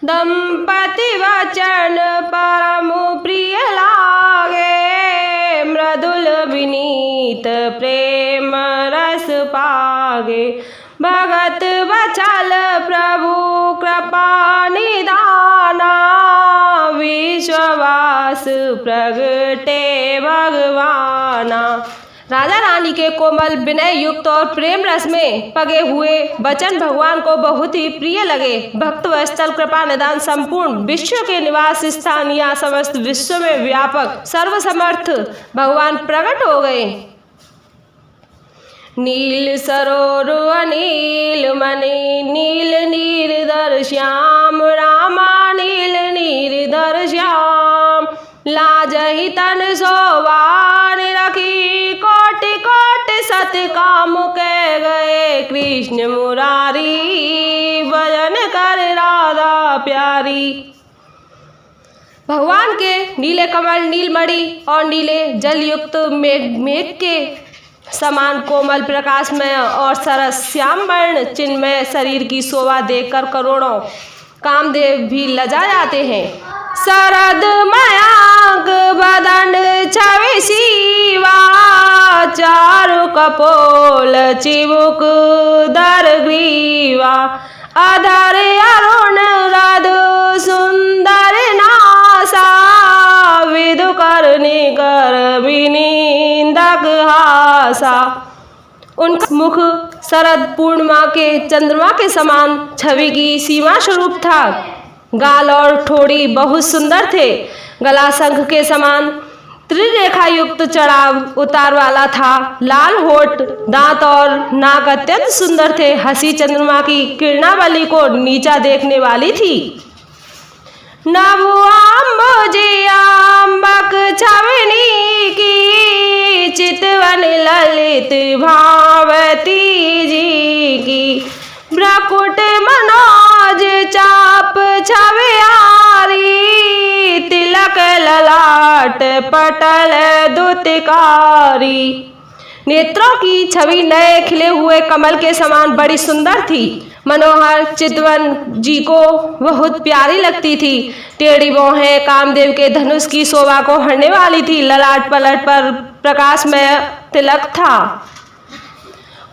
दंपति वचन परम प्रिय लागे, मृदुल विनीत प्रेम रस पागे। भगत बचल प्रभु कृपा निदाना, विश्वास प्रगटे भगवाना। राजा रानी के कोमल विनय युक्त और प्रेम रस में पगे हुए वचन भगवान को बहुत ही प्रिय लगे। भक्त वत्सल कृपा निदान संपूर्ण विश्व के निवास स्थान या समस्त विश्व में व्यापक सर्वसमर्थ भगवान प्रकट हो गए। नील सरोवर अनील मणि, नील नीरधर श्याम, रामा नील नीरधर श्याम। लाजहि तन शोभा निरखी, कोटि कोटि सत काम कह गए। कृष्ण मुरारी भजन कर राधा प्यारी। भगवान के नीले कमल, नीलमणि और नीले जल युक्त मेघ के समान कोमल प्रकाश में और सरस श्याम वर्ण चिन्मय शरीर की शोभा देखकर करोड़ों कामदेव भी लजा जाते हैं। शरद मयांक बदन छवि शिवा, चारु कपोल चिबुक दर ग्रीवा। अधर अरुण रधु सुंदर नासा, विधु करनी कर विनींदक हासा। उनका मुख शरद पूर्णिमा के चंद्रमा के समान छवि की सीमा स्वरूप था। गाल और ठोड़ी बहुत सुंदर थे। गला शंख के समान त्रिरेखा युक्त चढ़ाव उतार वाला था। लाल होठ, दांत और नाक अत्यंत सुंदर थे। हंसी चंद्रमा की किरणावली को नीचा देखने वाली थी। नभु अम्बक छवनी की, चितवन ललित भावती जी की। भ्रकुट मनोज चाप छवियारी, तिलक ललाट पटल दुतिकारी। नेत्रों की छवि नए खिले हुए कमल के समान बड़ी सुंदर थी। मनोहर चितवन जी को बहुत प्यारी लगती थी। टेढ़ी भौहें कामदेव के धनुष की शोभा को हरने वाली थी। ललाट पलट पर प्रकाश में तिलक था।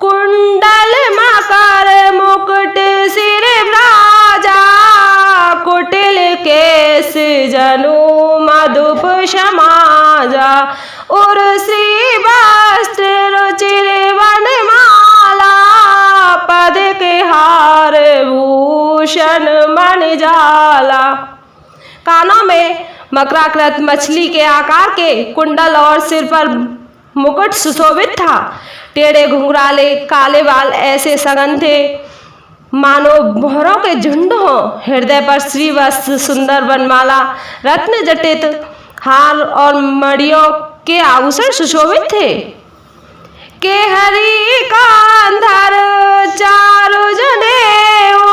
कुंडल मकर मुकुट सिर राजा, कुटिल केस जनु मधुप समाजा। उर्सी वस्त्र रुचिर वनमाला, पद के हार भूषण मन जाला। कानों में मकराकृत मछली के आकार के कुंडल और सिर पर मुकुट सुशोभित था। टेढ़े घुंघराले काले बाल ऐसे सघन थे मानो मोहरों के झुंड हो। हृदय पर श्रीवत्स सुंदर वनमाला, रत्न जटित हार और मणियों के आभूषण सुशोभित थे। केहरी कांधर चारु जनेऊ,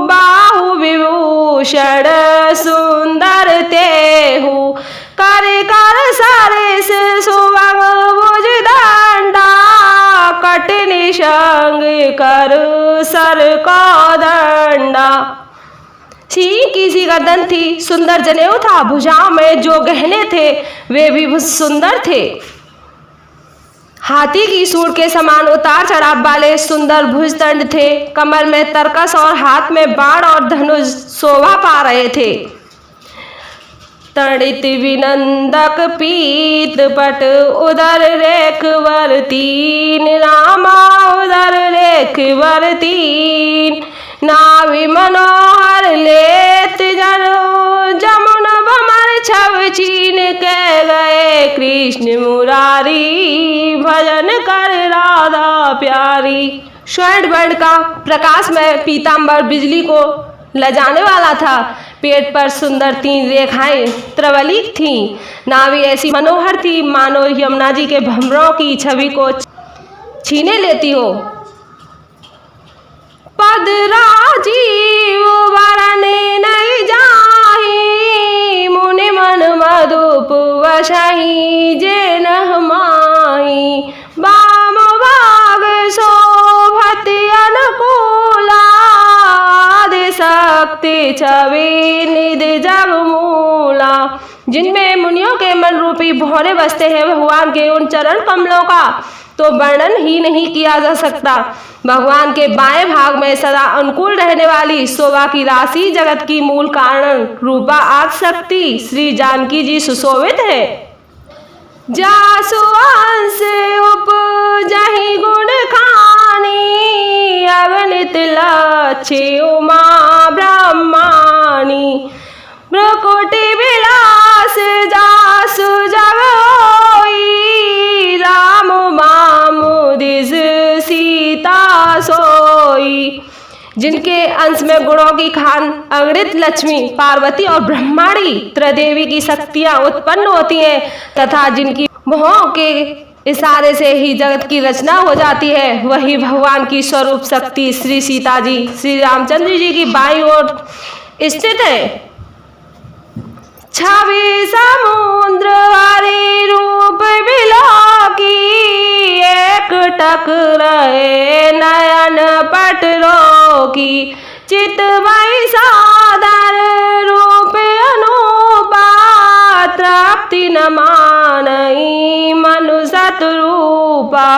बाहु विभूषण सुंदर तेहु। कर कर सरिस सुभग भुज दंडा, कटनी संग कर सर का दंडा। सिंह की सी गर्दन थी, सुंदर जनेऊ था। भुजाओं में जो गहने थे वे भी बहुत सुंदर थे। हाथी की सूंड के समान उतार चढ़ाव वाले सुंदर भुजदंड थे। कमर में तरकस और हाथ में बाण और धनुष शोभा पा रहे थे। तड़ित विनंदक पीत पट, उदर रेख वर तीन। रामा उदर रेख वर तीन। नाभि मनोहर लेत जनु, जमुन भमर छव चीन कह गए। कृष्ण मुरारी भजन कर राधा प्यारी। स्वर्ण वर्ण का प्रकाश में पीतांबर बिजली को लजाने वाला था। पेट पर सुंदर 3 रेखाएं त्रवलिक थीं। नाभि ऐसी मनोहर थी मानो यमुना जी के भंवरों की छवि को छीने लेती हो। पद राजीव वरण नहीं जाही, मुनि मन मधुप वशही जे न माही। वाम भाग शोभत अनुकूला, आदि शक्ति भक्ति छवि निधि जग मूला। जिनमें मुनियों के मन रूपी भौरे बसते हैं भगवान के उन चरण कमलों का तो वर्णन ही नहीं किया जा सकता। भगवान के बाएं भाग में सदा अनुकूल रहने वाली शोभा की राशि जगत की मूल कारण रूपा आद शक्ति श्री जानकी जी सुशोभित है। जासु अंश उपजहि गुण खानी अगणित लक्ष्य उमा ब्रह्माणी। भ्रुकुटि विलास जासु जग होई राम मामुदिस सीता सोई। जिनके अंश में गुणों की खान अगणित लक्ष्मी पार्वती और ब्रह्माणी त्रिदेवी की शक्तियां उत्पन्न होती हैं तथा जिनकी मोह के इशारे से ही जगत की रचना हो जाती है वही भगवान की स्वरूप शक्ति श्री सीता जी श्री रामचंद्र जी की बाईं ओर स्थित है। छवि समुद्र वाली रूप बिलोकी एक टक रहे नयन पट रोकी। चितमयी सादर रूप अनुपा तृप्ति न मानई मनु सतरूपा।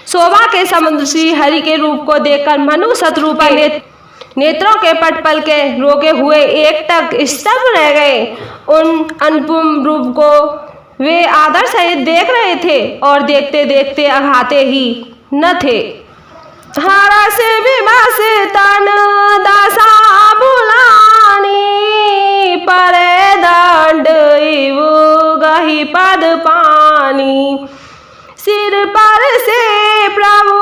शोभा के समुद्र श्री हरि के रूप को देखकर मनु सतरूपा नेत्रों के पट पल के रोके हुए एक टक स्तब्ध रह गए। उन अनुपम रूप को वे आदर सहित देख रहे थे और देखते देखते अघाते ही न थे। हरस विमस तन दशा बुलानी परे दंड इव गहि पद पानी। सिर पर से प्रभु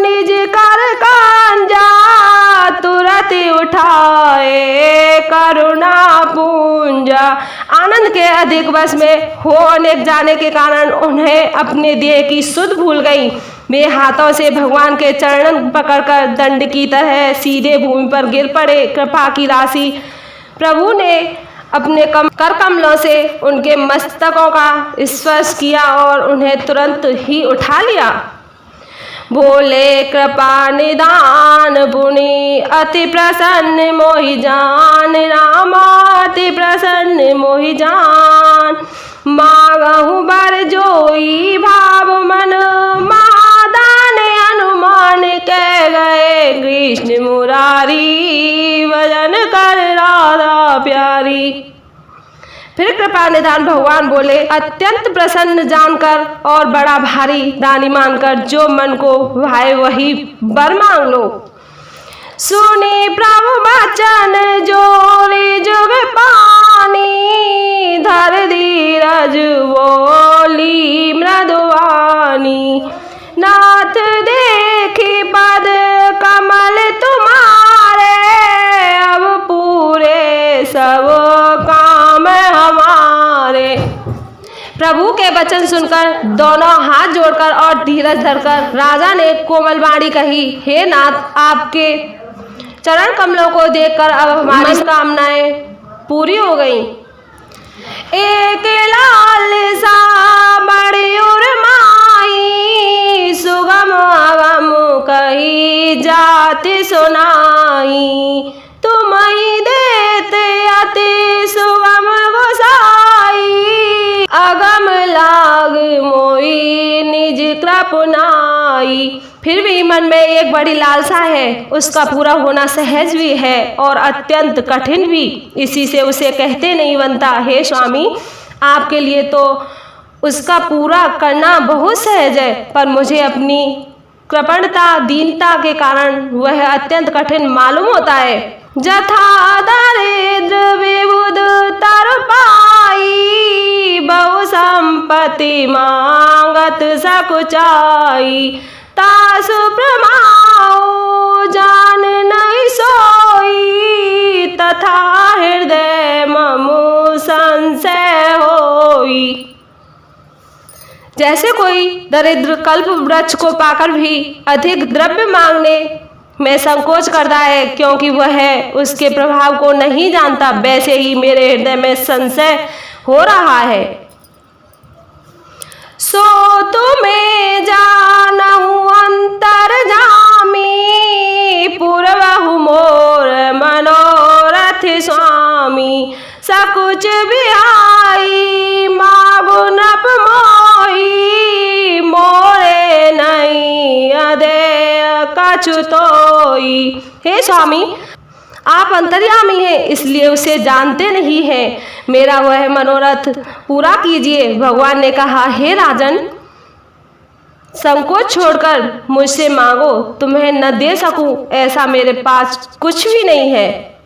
निज कर कांजा तुरंत उठाए करुणा पूंजा। आनंद के अधिक वश में हो अनेक जाने के कारण उन्हें अपने देह की सुध भूल गई। वे हाथों से भगवान के चरण पकड़कर दंड की तरह सीधे भूमि पर गिर पड़े। कृपा की राशि प्रभु ने अपने कर कमलों से उनके मस्तकों का स्पर्श किया और उन्हें तुरंत ही उठा लिया। बोले कृपा निदान पुनि अति प्रसन्न मोहि जान राम अति प्रसन्न मोहि जान। मांगहु बर जोई भाव मन महादान अनुमान कह गए कृष्ण मुरारी भजन कर राधा प्यारी। फिर कृपा निधान भगवान बोले अत्यंत प्रसन्न जानकर और बड़ा भारी दानी मानकर जो मन को भाए वही वर मांग लो। सुनी प्रभु वचन जोरी जुग पानी धर धीरज बोली मृदुवानी। नाथ देखी पद कमल तुम्हारे अब पूरे सब काम हमारे। प्रभु के वचन सुनकर दोनों हाथ जोड़कर और धीरज धरकर राजा ने कोमल वाणी कही हे नाथ आपके चरण कमलों को देखकर अब हमारी कामनाएं पूरी हो गई। एक लाल सा बड़ी उर्माई सुगम अगम कही जाति सुनाई। तुम ही देते अति सुगम गोसाई अगम लाग मोई निज कृपनाई। फिर भी मन में एक बड़ी लालसा है उसका पूरा होना सहज भी है और अत्यंत कठिन भी। इसी से उसे कहते नहीं बनता हे स्वामी आपके लिए तो उसका पूरा करना बहुत सहज है पर मुझे अपनी कृपणता दीनता के कारण वह अत्यंत कठिन मालूम होता है। जथा दरिद्र विबुध तर पाई बहु संपत्ति मांगत सकुचाई। तासु प्रमाओ जान नहीं सोई तथा हृदय ममु संशय होई। जैसे कोई दरिद्र कल्प वृक्ष को पाकर भी अधिक द्रव्य मांगने में संकोच करता है क्योंकि वह उसके प्रभाव को नहीं जानता वैसे ही मेरे हृदय में संशय हो रहा है। सो तुम्हें जानहु अंतर जामी पूर्वहु मोर मन कुछ भी आई मागो नप मोही मोरे नहीं अदे कछु तोई। हे स्वामी, आप अंतर्यामी हैं, इसलिए उसे जानते नहीं हैं। मेरा वह मनोरथ पूरा कीजिए। भगवान ने कहा, हे राजन, संकोच छोड़कर मुझसे मांगो, तुम्हें न दे सकूं ऐसा मेरे पास कुछ भी नहीं है।